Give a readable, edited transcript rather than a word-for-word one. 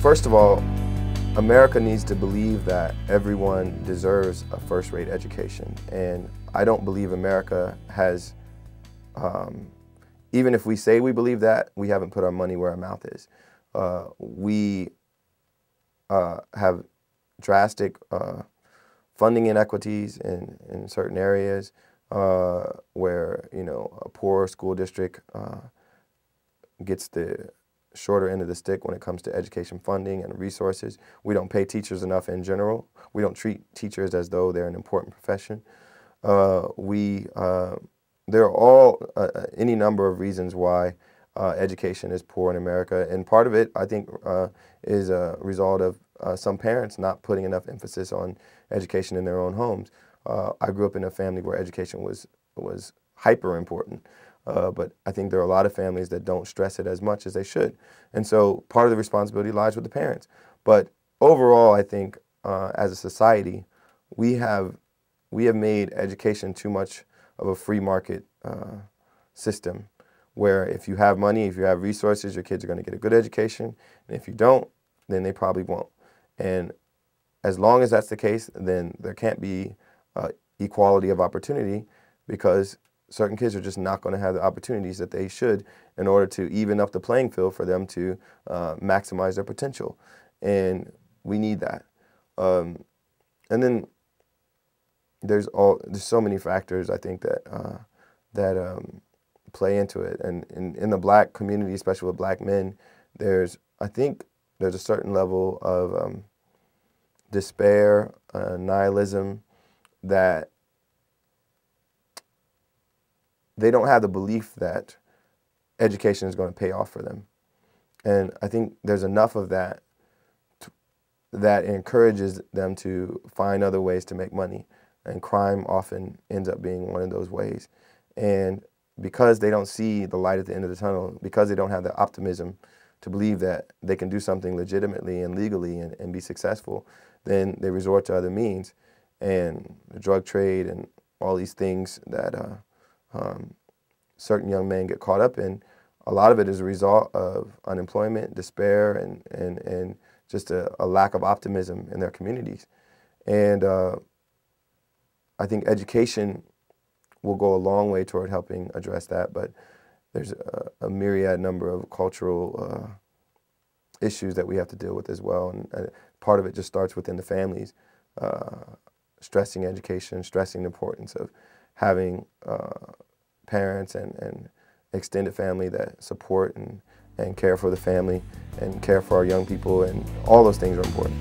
First of all, America needs to believe that everyone deserves a first-rate education. And I don't believe America has, even if we say we believe that, we haven't put our money where our mouth is. We have drastic funding inequities in certain areas where, you know, a poor school district gets the shorter end of the stick when it comes to education funding and resources. We don't pay teachers enough in general. We don't treat teachers as though they're an important profession. There are all any number of reasons why education is poor in America, and part of it, I think, is a result of some parents not putting enough emphasis on education in their own homes. I grew up in a family where education was hyper important. But I think there are a lot of families that don't stress it as much as they should. And so part of the responsibility lies with the parents. But overall, I think as a society, we have made education too much of a free market system, where if you have money, if you have resources, your kids are going to get a good education. And if you don't, then they probably won't. And as long as that's the case, then there can't be equality of opportunity, because certain kids are just not going to have the opportunities that they should in order to even up the playing field for them to maximize their potential. And we need that. And then there's so many factors, I think, that play into it. And in the black community, especially with black men, I think there's a certain level of despair, nihilism, that they don't have the belief that education is going to pay off for them. And I think there's enough of that that encourages them to find other ways to make money. And crime often ends up being one of those ways. And because they don't see the light at the end of the tunnel, because they don't have the optimism to believe that they can do something legitimately and legally and be successful, then they resort to other means. And the drug trade and all these things that certain young men get caught up in, a lot of it is a result of unemployment, despair, and just a lack of optimism in their communities. And I think education will go a long way toward helping address that, but there's a myriad number of cultural issues that we have to deal with as well. And part of it just starts within the families, stressing education, stressing the importance of having parents and extended family that support and care for the family and care for our young people, and all those things are important.